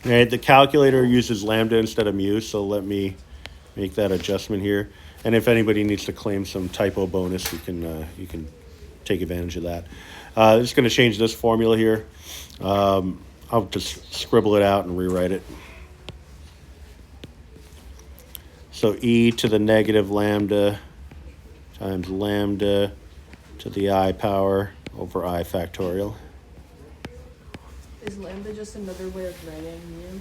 Right, the calculator uses lambda instead of mu, so let me make that adjustment here. And if anybody needs to claim some typo bonus, you can take advantage of that. I'm just going to change this formula here. I'll just scribble it out and rewrite it. So e to the negative lambda times lambda to the I power over I factorial. Is lambda just another way of writing mu?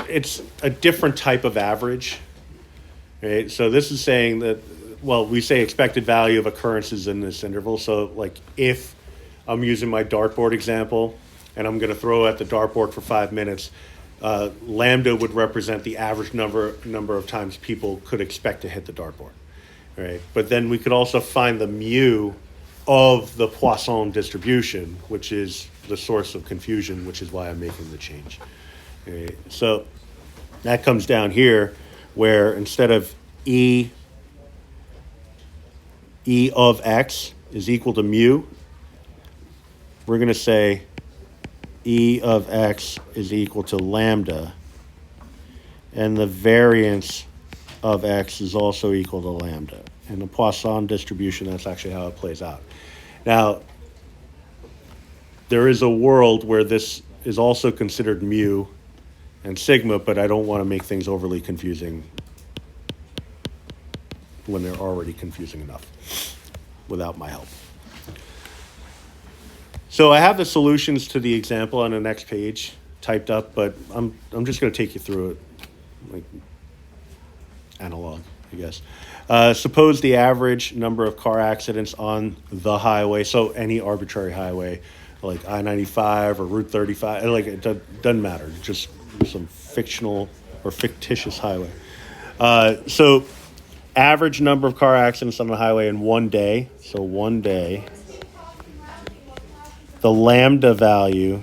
It's a different type of average. Right? So this is saying that, well, we say expected value of occurrences in this interval. So like if I'm using my dartboard example and I'm going to throw at the dartboard for 5 minutes, lambda would represent the average number of times people could expect to hit the dartboard. Right? But then we could also find the mu of the Poisson distribution, which is the source of confusion, which is why I'm making the change. Right? So that comes down here where instead of E of x is equal to mu, we're going to say E of x is equal to lambda, and the variance of x is also equal to lambda. In the Poisson distribution, that's actually how it plays out. Now, there is a world where this is also considered mu and sigma, but I don't want to make things overly confusing when they're already confusing enough without my help. So I have the solutions to the example on the next page typed up, but I'm just going to take you through it like analog, I guess. Suppose the average number of car accidents on the highway, so any arbitrary highway, like I-95 or Route 35, like it doesn't matter, just some fictional or fictitious highway. So average number of car accidents on the highway in one day, so one day, the lambda value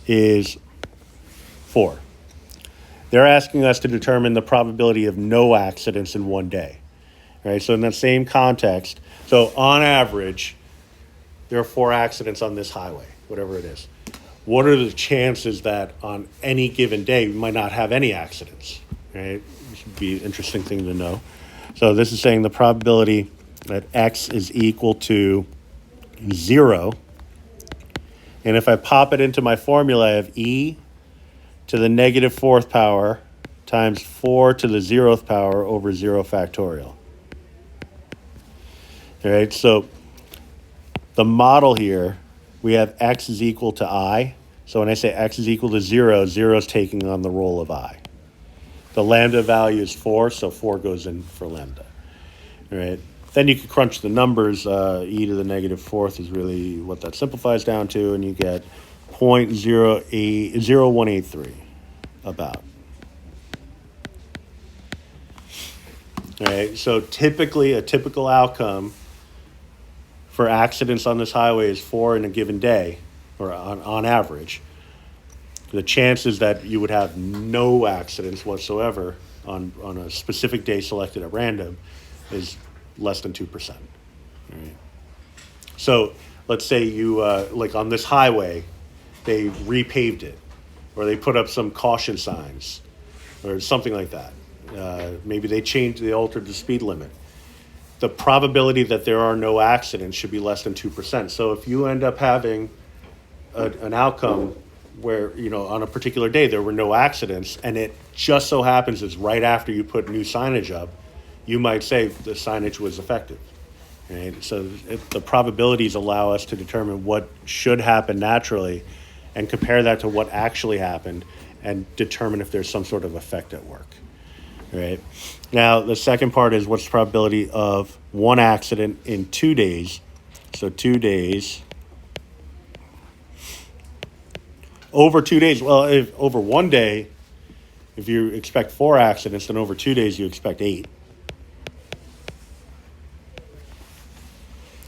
is 4. They're asking us to determine the probability of no accidents in one day. Right? So in that same context, so on average, there are 4 accidents on this highway, whatever it is. What are the chances that on any given day we might not have any accidents? Right? This would be an interesting thing to know. So this is saying the probability that x is equal to 0. And if I pop it into my formula, I have e to the negative 4th power times 4 to the 0th power over 0 factorial. All right, so the model here, we have x is equal to I. So when I say x is equal to 0, 0 is taking on the role of I. The lambda value is 4, so 4 goes in for lambda. All right. Then you can crunch the numbers. E to the negative 4th is really what that simplifies down to, and you get 0.0183 about. All right, so typically a typical outcome for accidents on this highway is 4 in a given day, or on average. The chances that you would have no accidents whatsoever on a specific day selected at random is less than 2%. All right. So let's say you, like on this highway, they repaved it, or they put up some caution signs, or something like that. Maybe they altered the speed limit. The probability that there are no accidents should be less than 2%. So if you end up having an outcome where, on a particular day there were no accidents, and it just so happens it's right after you put new signage up, you might say the signage was effective. Right? So the probabilities allow us to determine what should happen naturally and compare that to what actually happened and determine if there's some sort of effect at work. Right? Now, the second part is what's the probability of one accident in 2 days. So 2 days. Over 2 days, well, if over one day, if you expect 4 accidents, then over 2 days you expect 8.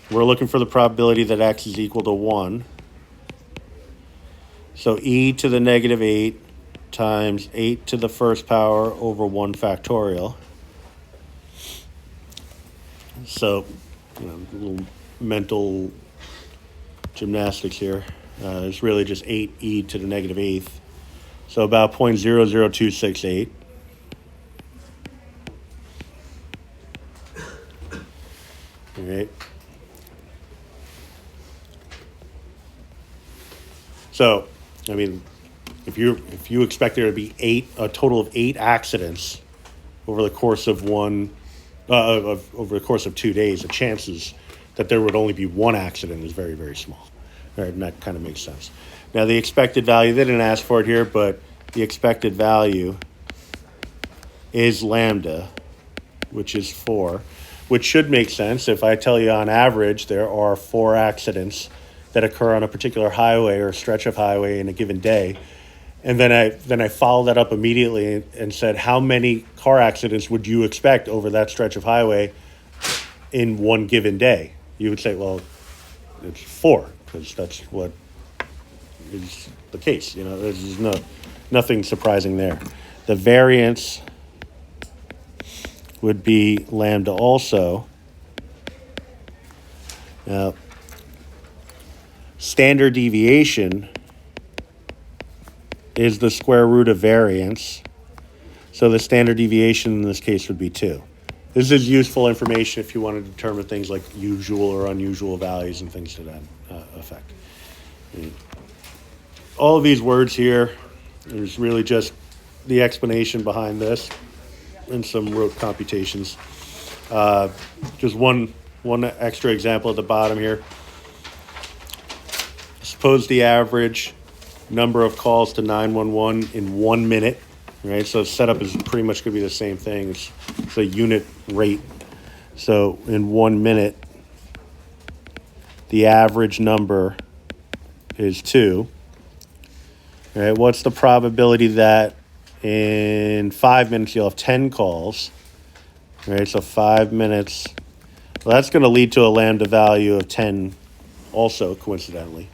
We're looking for the probability that x is equal to 1. So e to the negative 8 times 8 to the 1st power over 1 factorial. So, a little mental gymnastics here. It's really just 8e to the negative eighth. So about 0.00268. All right. So, I mean, if you expect there to be a total of 8 accidents over the course of over the course of 2 days, the chances that there would only be one accident is very, very small. All right, and that kind of makes sense. Now, the expected value, they didn't ask for it here, but the expected value is lambda, which is 4, which should make sense if I tell you on average there are 4 accidents that occur on a particular highway or stretch of highway in a given day. And then I followed that up immediately and said, how many car accidents would you expect over that stretch of highway in one given day? You would say, well, it's 4, because that's what is the case. You know, there's nothing surprising there. The variance would be lambda also. Now, standard deviation is the square root of variance. So the standard deviation in this case would be 2. This is useful information if you want to determine things like usual or unusual values and things to that effect. And all of these words here is really just the explanation behind this and some rote computations. Just one extra example at the bottom here. Suppose the average number of calls to 911 in 1 minute, right? So setup is pretty much going to be the same thing. It's a unit rate. So in 1 minute, the average number is 2. All right, what's the probability that in 5 minutes you'll have 10 calls? All right, so 5 minutes. Well, that's going to lead to a lambda value of 10 also, coincidentally.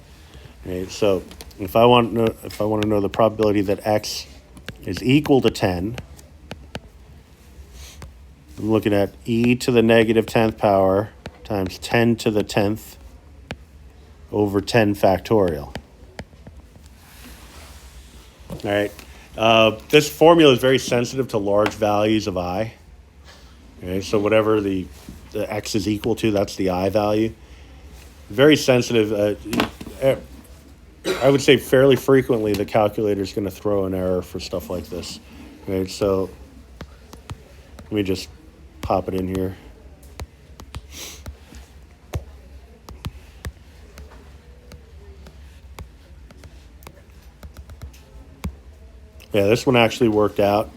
All right, so if I want to know the probability that x is equal to 10, I'm looking at e to the negative 10th power times 10 to the 10th over 10 factorial. All right. This formula is very sensitive to large values of I. Okay, so whatever the x is equal to, that's the I value. Very sensitive. I would say fairly frequently the calculator is going to throw an error for stuff like this. Right, so let me just pop it in here. Yeah, this one actually worked out.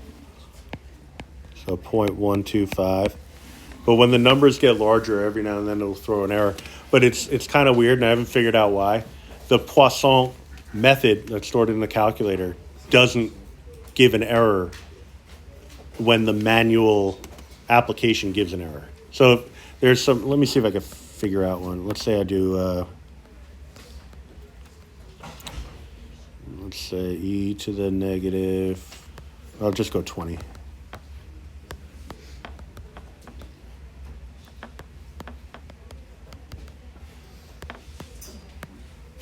So 0.125. But when the numbers get larger, every now and then it'll throw an error. But it's kind of weird, and I haven't figured out why. The Poisson method that's stored in the calculator doesn't give an error when the manual application gives an error. So there's some, let me see if I can figure out one. Let's say I do, let's say e to the negative, I'll just go 20.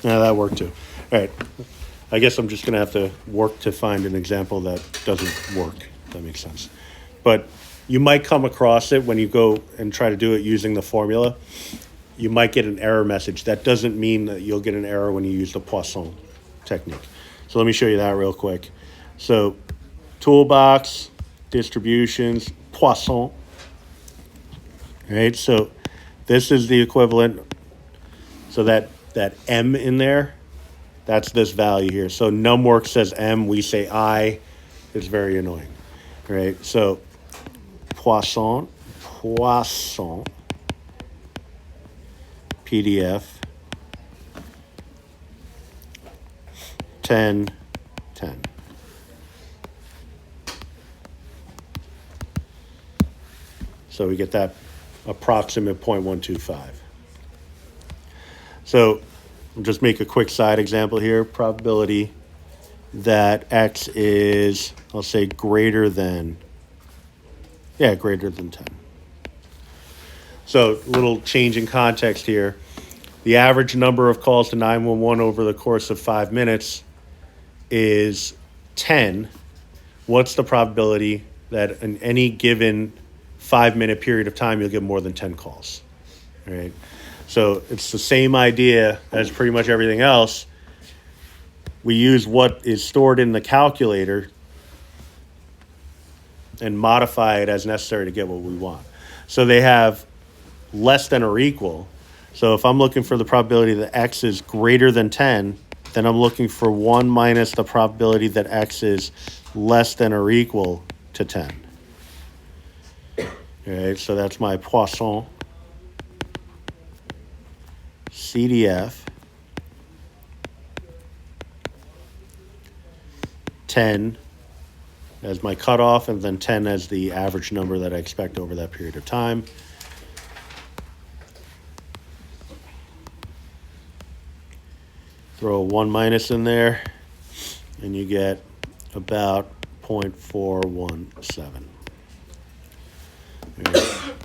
Yeah, that worked too. All right. I guess I'm just going to have to work to find an example that doesn't work, if that makes sense. But you might come across it when you go and try to do it using the formula. You might get an error message. That doesn't mean that you'll get an error when you use the Poisson technique. So let me show you that real quick. So toolbox, distributions, Poisson. All right, so this is the equivalent. So that M in there, that's this value here. So numwork says M, we say I. It's very annoying, right? So Poisson, PDF, 10, 10. So we get that approximate 0.125. So I'll just make a quick side example here. Probability that x is, I'll say, greater than 10. So a little change in context here. the average number of calls to 911 over the course of 5 minutes is 10. What's the probability that in any given 5-minute period of time you'll get more than 10 calls? Right? So it's the same idea as pretty much everything else. We use what is stored in the calculator and modify it as necessary to get what we want. So they have less than or equal. So if I'm looking for the probability that X is greater than 10, then I'm looking for 1 minus the probability that X is less than or equal to 10. All right, so that's my Poisson CDF 10 as my cutoff, and then 10 as the average number that I expect over that period of time. Throw a 1 minus in there, and you get about 0.417.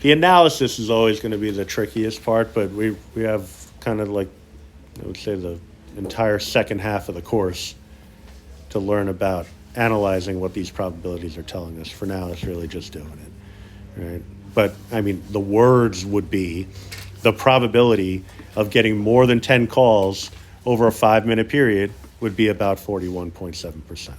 The analysis is always going to be the trickiest part, but we have kind of like, I would say, the entire second half of the course to learn about analyzing what these probabilities are telling us. For now, it's really just doing it, right? But, I mean, the words would be the probability of getting more than 10 calls over a 5-minute period would be about 41.7%.